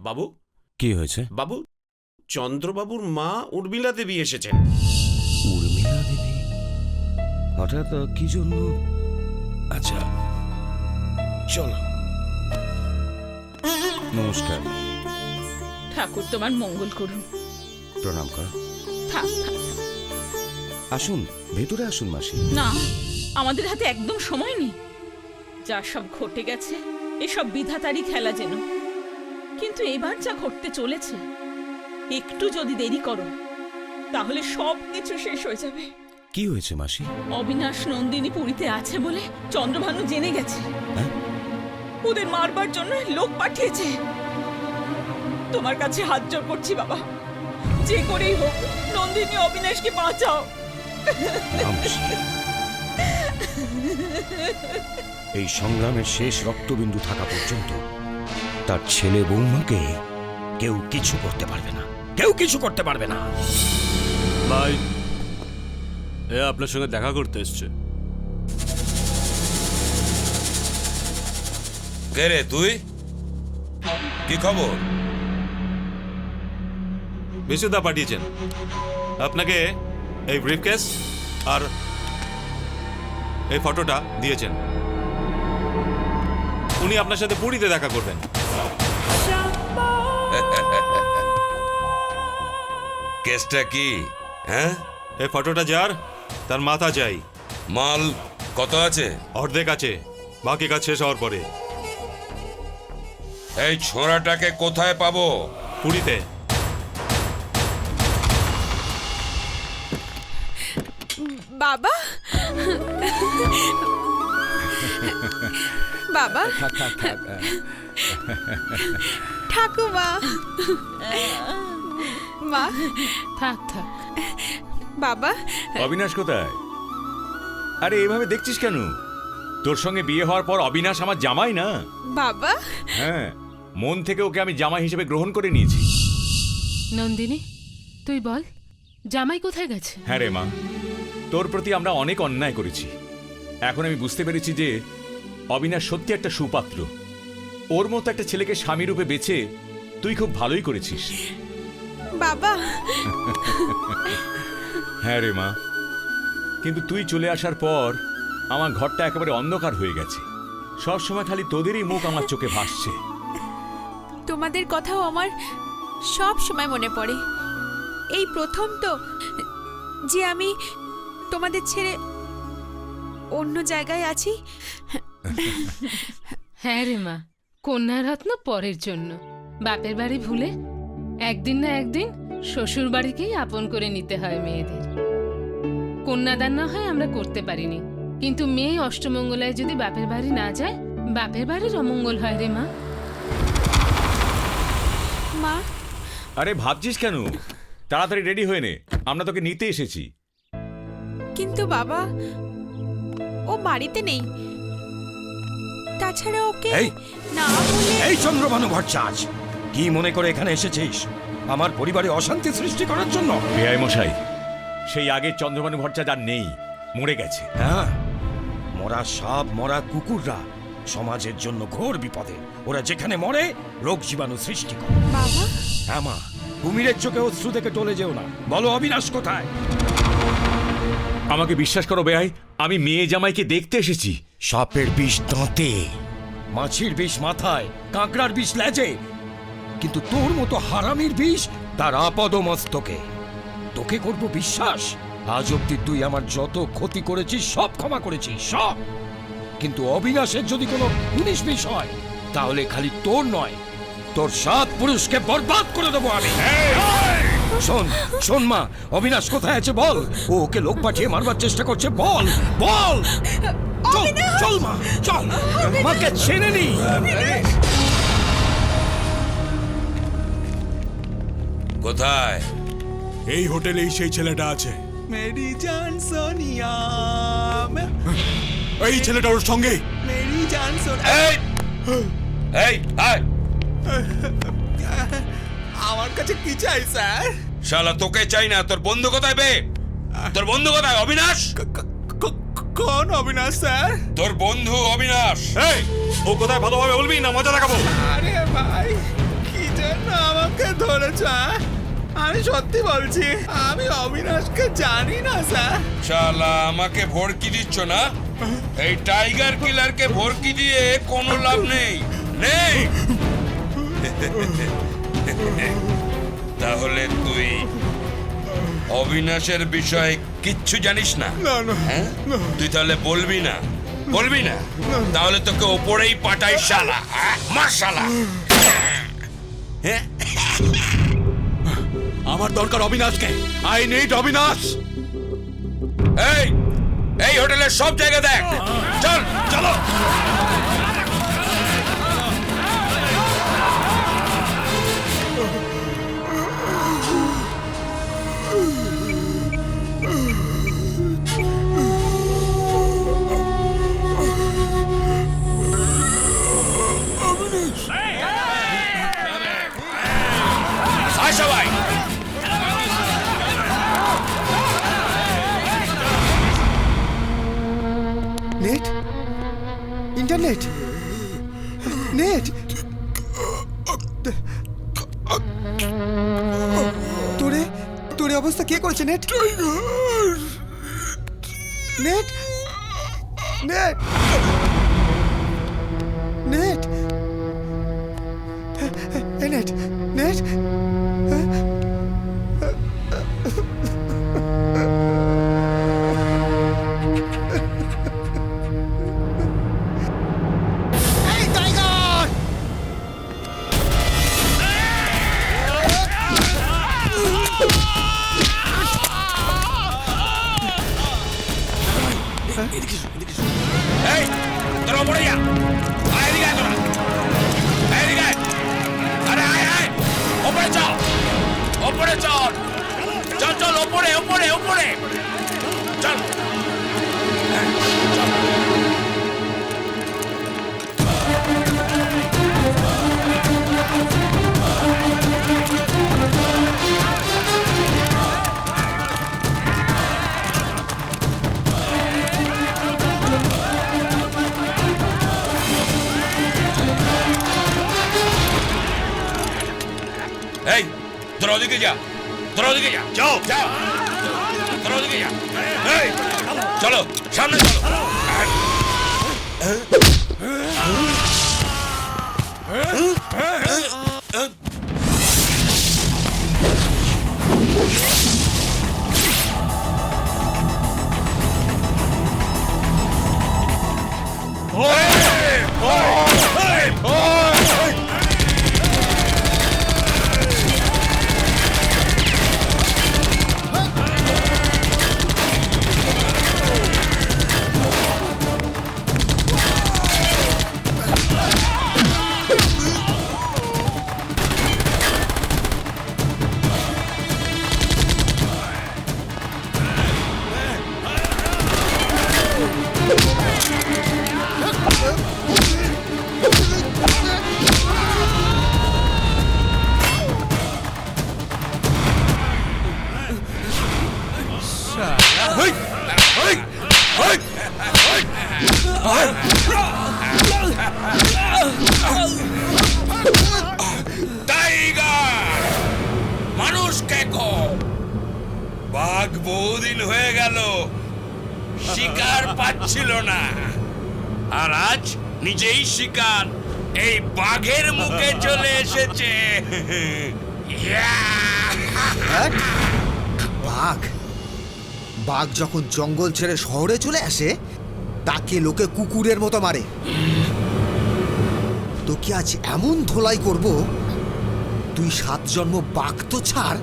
বাবু, কি হয়েছে বাবু? চন্দ্রবাবুর মা উর্মিলা দেবী এসেছেন। উর্মিলা দেবী? হঠাৎ কি জন্য? আচ্ছা চলো। নমস্কার। ঠাকুর তোমার মঙ্গল করুন। প্রণাম কর। থাক থাক। আসুন, ভেতরে আসুন মাসি। না, আমাদের হাতে একদম সময় নেই। যা সব ঘটে গেছে এসব বিধাতারই খেলা যেন। কিন্তু এবার যা ঘটতে চলেছে, একটু যদি দেরি করো তাহলে সব কিছু শেষ হয়ে যাবে। কি হয়েছে মাসি? অবিনাশ নন্দিনী পুরীতে আছে বলে চন্দ্রভানু জেনে গেছে। হ্যাঁ? ওদের মারবার জন্য লোক পাঠিয়েছে। তোমার কাছে হাত জোড় করছি বাবা, যে করেই হোক নন্দিনী অবিনাশকে বাঁচাও। না মাসি, এই সংগ্রামের শেষ রক্তবিন্দু থাকা পর্যন্ত তার ছেলে বৌমাকে কেউ কিছু করতে পারবে না, কেউ কিছু করতে পারবে না। ভাই, এ আপনার সঙ্গে দেখা করতে এসছে। কে রে তুই? কি খবর? বিশুদা পাঠিয়েছেন আপনাকে এই ব্রিফকেস আর এই ফটোটা দিয়েছেন। উনি আপনার সাথে পুরীতে দেখা করবেন। কেসটা কি? হ্যাঁ, এই ফটোটা যার, তার মাথা চাই। মাল কত আছে? অর্ধেক আছে, বাকি কাজ শেষ হওয়ার পরে। এই ছোঁড়াটাকে কোথায় পাবো? পুরীতে। বাবা, বাবা, ঠাকুমা, মা, থাক থাক। বাবা। অবিনাশ কোথায়? আরে এভাবে দেখছিস কেন? তোর সঙ্গে বিয়ে হওয়ার পর অবিনাশ আমার জামাই না? বাবা। হ্যাঁ, মন থেকে ওকে আমি জামাই হিসেবে গ্রহণ করে নিয়েছি। নন্দিনী, তুই বল, জামাই কোথায় গেছে? হ্যাঁ রে মা, তোর প্রতি আমরা অনেক অন্যায় করেছি। এখন আমি বুঝতে পেরেছি যে অবিনাশ সত্যি একটা সুপাত্র। ওর মতো একটা ছেলেকে স্বামী রূপে বেছে তুই খুব ভালোই করেছিস। বাবা। হ্যাঁ রে মা, কিন্তু তুই চলে আসার পর আমার ঘরটা একেবারে অন্ধকার হয়ে গেছে। সব সময় খালি তোদেরই মুখ আমার চোখে ভাসছে। তোমাদের কথাও আমার সব সময় মনে পড়ে। এই প্রথম তো যে আমি তোমাদের ছেড়ে অন্য জায়গায় আছি। হ্যাঁ রে মা, কন্যারত্ন পরের জন্য। বাপের বাড়ি ভুলে একদিন না একদিন শ্বশুর বাড়িকেই আপন করে নিতে হয় মেয়েদের। কন্যাদান না হয় আমরা করতে পারিনি, কিন্তু মেয়ে অষ্টমঙ্গলায় যদি বাপের বাড়ি না যায়, বাপের বাড়ির অমঙ্গল হয় রে মা। মা। আরে ভাবছিস কেন? তাড়াতাড়ি রেডি হয়ে নে, আমরা তোকে নিতে এসেছি। কিন্তু বাবা, ও বাড়িতে নেই। তাছাড়া ওকে এই! না বলে। এই চন্দ্রভানু ভট্টাচার্য, কি মনে করে এখানে এসেছিস? আমার পরিবারে অশান্তি সৃষ্টি করার জন্য? বেআই মশাই, সেই আগে চন্দ্রভানু ভট্টাচার্য আর নেই, মরে গেছে। হ্যাঁ, মরা সাপ, মরা কুকুররা সমাজের জন্য ঘোর বিপদে। ওরা যেখানে মরে রোগ জীবাণু সৃষ্টি করে। বাবা। হ্যাঁ মা, কুমিরের চোখে অশ্রু থেকে টলে যেও না। বলো অবিনাশ কোথায়? আমাকে বিশ্বাস করো বেআই, আমি মেয়ে জামাইকে দেখতে এসেছি। সাপের বিষ দাঁতে, মাছির বিষ মাথায়, কাঁকড়ার বিষ লেজে, কিন্তু তোর মতো হারামির বিষ তার আপদ মস্তকে। তোকে করব বিশ্বাস? আজ অব্দি তুই আমার যত ক্ষতি করেছিস সব ক্ষমা করেছিস, সব। কিন্তু অবিনাশের যদি কোনো 19 বিষ হয়, তাহলে খালি তোর নয়, তোর 7 পুরুষকে বরবাদ করে দেবো আমি। শোন শোন মা, অবিনাশ কোথায় আছে বল। ও ওকে লোক পাঠিয়ে মারবার চেষ্টা করছে, বল বল। চল চল মা, চল মাকে ছেড়ে নি। কোথায়? এই হোটেলেই সেই ছেলেটা আছে। मेरी जान सोनिया, এই ছেলেটা ওর সঙ্গে। मेरी जान सोनिया। এই এই আয়। আমার কাছে কি চাই স্যার? শালা তোকে চাই না, তোর বন্ধু কোথায় বে? তোর বন্ধু কোথায়? অবিনাশ? কোন অবিনাশ স্যার? তোর বন্ধু অবিনাশ। এই, ও কোথায় ভালোভাবে বলবি না মজা দেখাবো? আরে ভাই, কি যেন বলেছ? আমি সত্যি বলছি, আমি অবিনাশকে জানি না স্যার। শালা আমাকে ভড়কি দিচ্ছ না? এই টাইগার কিলারকে ভড়কি দিয়ে কোনো লাভ নেই, নেই। তাহলে তুই অবিনাশের বিষয়ে কিচ্ছু জানিস না? হ্যাঁ? তুই তাহলে বলবি না, বলবি না? তাহলে তোকে ওপরেই পাঠাই শালা, মার শালা। হ্যাঁ, আমার দরকার অবিনাশকে। I need Abinash. এই এই হোটেলের সব জায়গা দেখ, চল চলো। আয় সবাই। Net, internet, net. তোরে তোরে অবস্থা কে করেছে? Net, net, net, net, net, net. এই টাইগার! এই তোরা ওপরে যা, আয় এদিকে আয় তোরা, এদিকে আয়। আরে আয় আয়, ওপরে চল, ওপরে চল, চল চল ওপরে ওপরে ওপরে চল। এই তোরা ওদিকে যা, তোরা ওদিকে যা, যাও যাও, তোরা ওদিকে যা। এই চলো সামনে চলো। টাইগার মানুষকে কম, বাঘ বহুদিন হয়ে গেল শিকার পাচ্ছিল না, আর আজ নিজেই শিকার এই বাঘের মুখে চলে এসেছে। বাঘ, বাঘ যখন জঙ্গল ছেড়ে শহরে চলে আসে তাকে লোকে কুকুরের মতো মারে। তোকে আজ এমন ধোলাই করব, তুই 7 জন্ম বাঘ তো ছাড়,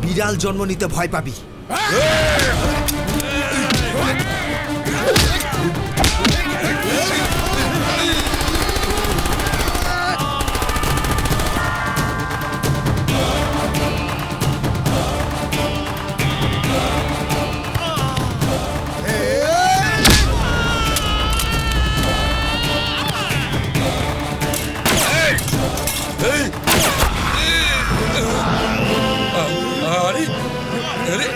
বিড়াল জন্ম নিতে ভয় পাবি। আরে আরে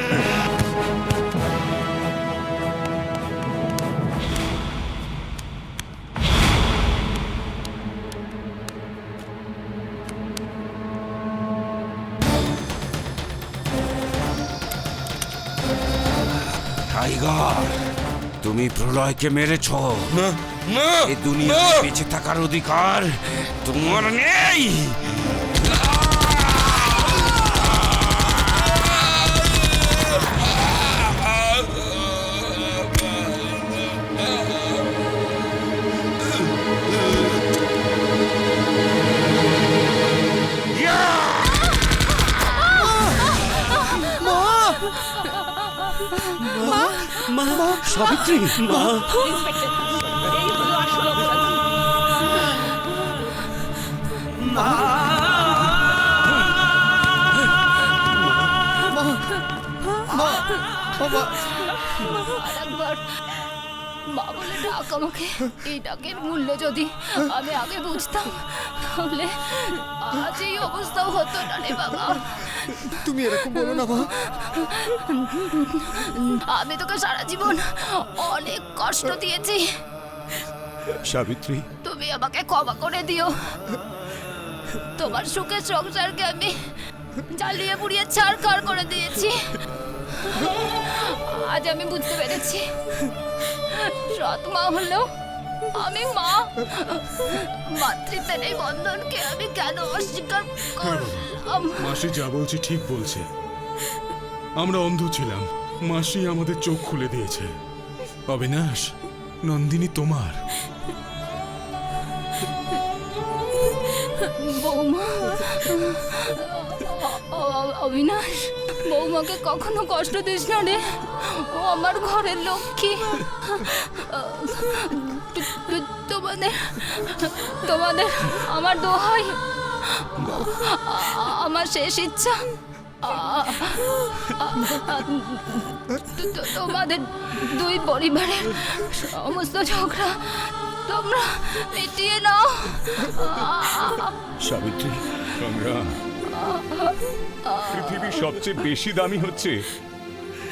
টাইগার, তুমি প্রলয়কে মেরেছ। এই দুনিয়ায় বেঁচে থাকার অধিকার তোমার নেই। সাবিত্রী, ইন্সপেক্টর, এই হলো আসল অপরাধী। আরেকবার মা বলে ডাক আমাকে। এই ডাকের মূল্য যদি আমি আগে বুঝতাম, তাহলে আজ এই অবস্থাও হতো না রে বাবা। তুমি এরকম বলো না মা। আমি তোকে সারা জীবন অনেক কষ্ট দিয়েছি, সাবিত্রী, তুমি আমাকে ক্ষমা করে দিও। তোমার সুখের সংসারকে আমি জ্বালিয়ে পুড়িয়ে ছাড়খাড় করে দিয়েছি। আজ আমি বুঝতে পেরেছি, সৎ মা হলেও আমি মা। মাতৃত্বের এই বন্ধনকে আমি কেন অস্বীকার করলাম? মাসি যা বলছে ঠিক বলছে। আমরা অন্ধ ছিলাম, মাসি আমাদের চোখ খুলে দিয়েছে। অবিনাশ, নন্দিনী তোমার। বৌমা, অবিনাশ, বৌমাকে কখনো কষ্ট দিস না রে। ও আমার ঘরের লক্ষ্মী। তোমাদের তোমাদের আমার দোহাই, আমার শেষ ইচ্ছা তোমাদের দুই পরিবারের সমস্ত ঝগড়া তোমরা মিটিয়ে নাও। সাবিত্রী, সংগ্রাম, পৃথিবীর সবচেয়ে বেশি দামি হচ্ছে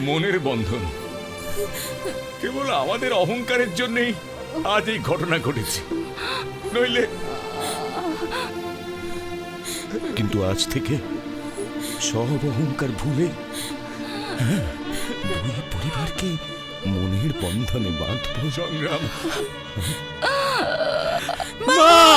মনের বন্ধন। কেবল আমাদের অহংকারের জন্যই আজ এই ঘটনা ঘটেছে, নইলে। কিন্তু আজ থেকে সব অহংকার ভুলে দুই পরিবারকে মনের বন্ধনে বাঁধব। সংগ্রাম, মা!